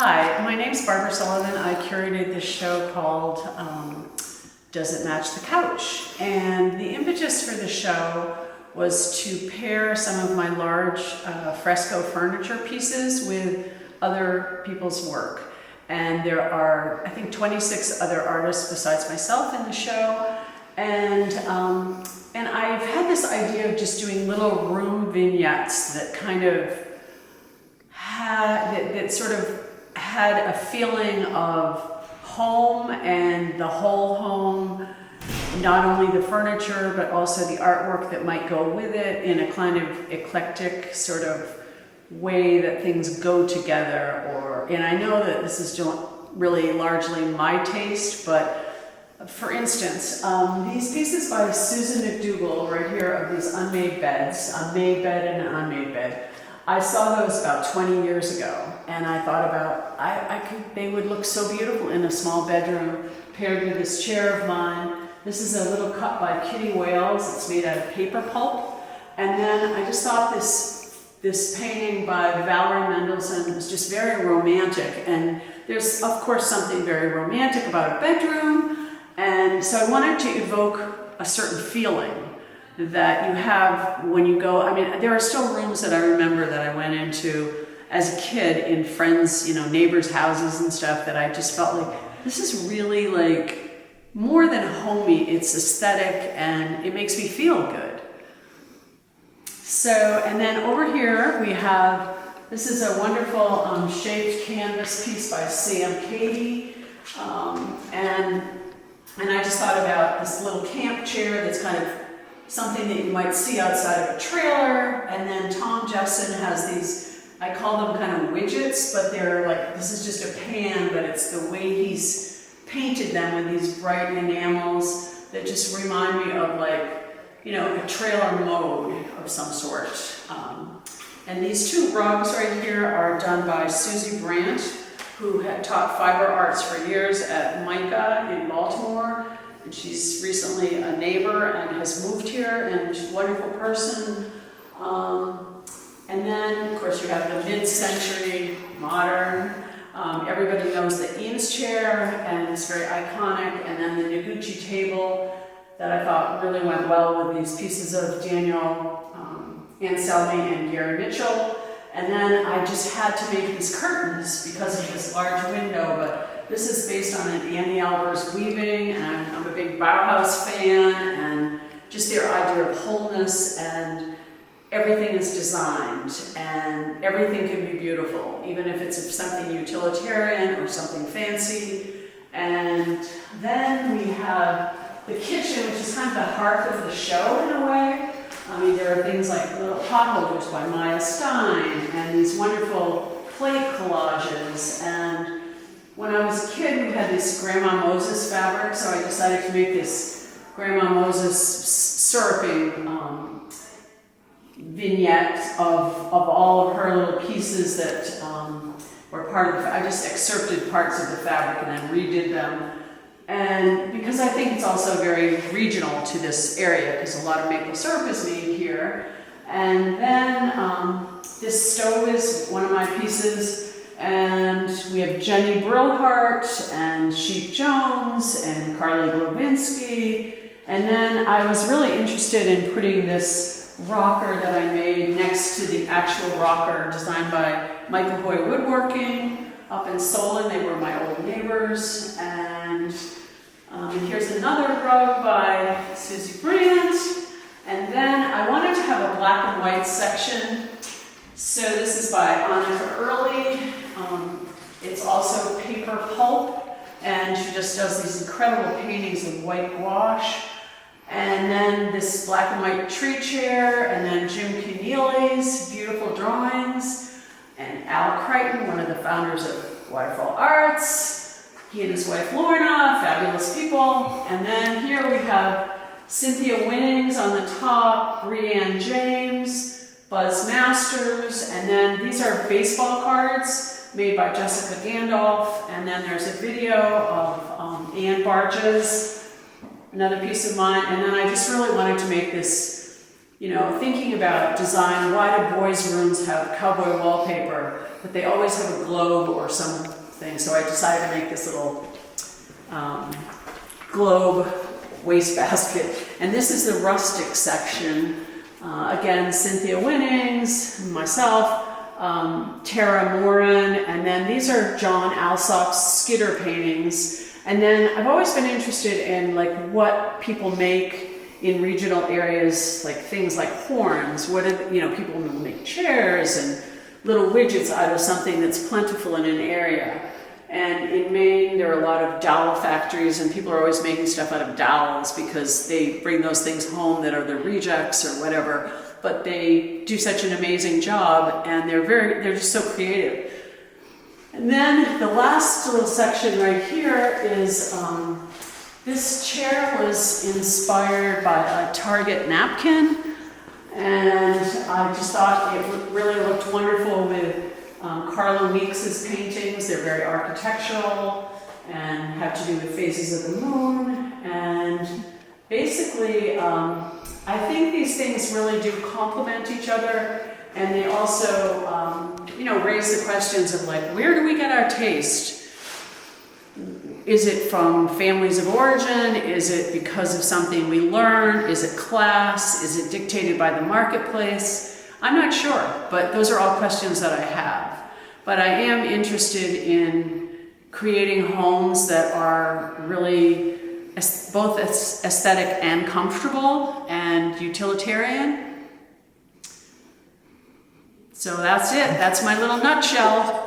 Hi, my name's Barbara Sullivan. I curated this show called Does It Match the Couch? And the impetus for the show was to pair some of my large fresco furniture pieces with other people's work. And there are, I think, 26 other artists besides myself in the show. And I've had this idea of just doing little room vignettes that kind of that sort of had a feeling of home and the whole home, not only the furniture, but also the artwork that might go with it in a kind of eclectic sort of way that things go together. And I know that this is really largely my taste, but for instance, these pieces by Susan McDougall right here of these unmade beds, a made bed and an unmade bed. I saw those about 20 years ago, and I thought about, they would look so beautiful in a small bedroom paired with this chair of mine. This is a little cut by Kitty Wales. It's made out of paper pulp. And then I just thought this painting by Valerie Mendelssohn was just very romantic. And there's, of course, something very romantic about a bedroom. And so I wanted to evoke a certain feeling that you have when you go. I mean, there are still rooms that I remember that I went into as a kid in friends, neighbors' houses and stuff, that I just felt like, this is really like more than homey. It's aesthetic and it makes me feel good. So, and then over here we have, this is a wonderful shaped canvas piece by Sam Cady. And I just thought about this little camp chair that's kind of something that you might see outside of a trailer. And then Tom Jessen has these, I call them kind of widgets, but they're like, this is just a pan, but it's the way he's painted them with these bright enamels that just remind me of a trailer mode of some sort. And these two rugs right here are done by Susie Brandt, who had taught fiber arts for years at MICA in Baltimore. And she's recently a neighbor and has moved here, and she's a wonderful person. And then, of course, you have the mid-century modern. Everybody knows the Eames chair, and it's very iconic. And then the Noguchi table that I thought really went well with these pieces of Daniel Anselmi and Gary Mitchell. And then I just had to make these curtains because of this large window, but this is based on an Andy Albers weaving, and I'm a big Bauhaus fan, and just their idea of wholeness, and everything is designed, and everything can be beautiful, even if it's something utilitarian or something fancy. And then we have the kitchen, which is kind of the heart of the show in a way. I mean, there are things like little pot holders by Maya Stein, and these wonderful plate collages. And when I was a kid, we had this Grandma Moses fabric, so I decided to make this Grandma Moses syruping vignette of all of her little pieces that were part of the, I just excerpted parts of the fabric and then redid them. And because I think it's also very regional to this area, because a lot of maple syrup is made here. And then this stove is one of my pieces, and we have Jenny Brillhart and Sheep Jones and Carly Glowinski. And then I was really interested in putting this rocker that I made next to the actual rocker designed by Michael Hoy Woodworking up in Solon. They were my old neighbors. And here's another rug by Susie Brandt. And then I wanted to have a black and white section. So this is by Annika Early. It's also paper pulp, and she just does these incredible paintings of white gouache. And then this black and white tree chair, and then Jim Keneally's beautiful drawings, and Al Crichton, one of the founders of Waterfall Arts. He and his wife Lorna, fabulous people. And then here we have Cynthia Winnings on the top, Breanne James, Buzz Masters, and then these are baseball cards made by Jessica Gandolf. And then there's a video of Ann Barges, another piece of mine. And then I just really wanted to make this thinking about design, why do boys' rooms have cowboy wallpaper, but they always have a globe or something? So I decided to make this little globe wastebasket. And this is the rustic section. Again, Cynthia Winnings, myself, Tara Moran, and then these are John Alsop's Skidder paintings. And then I've always been interested in like what people make in regional areas, like things like horns. What people make chairs and little widgets out of something that's plentiful in an area. And in Maine, there are a lot of dowel factories, and people are always making stuff out of dowels because they bring those things home that are the rejects or whatever. But they do such an amazing job, and they're just so creative. And then the last little section right here is this chair was inspired by a Target napkin, and I just thought it really looked wonderful with Carlo Meeks's paintings. They're very architectural and have to do with phases of the moon. And basically, I think these things really do complement each other, and they also, raise the questions of like, where do we get our taste? Is it from families of origin? Is it because of something we learn? Is it class? Is it dictated by the marketplace? I'm not sure, but those are all questions that I have. But I am interested in creating homes that are really both aesthetic and comfortable and utilitarian. So that's it. That's my little nutshell.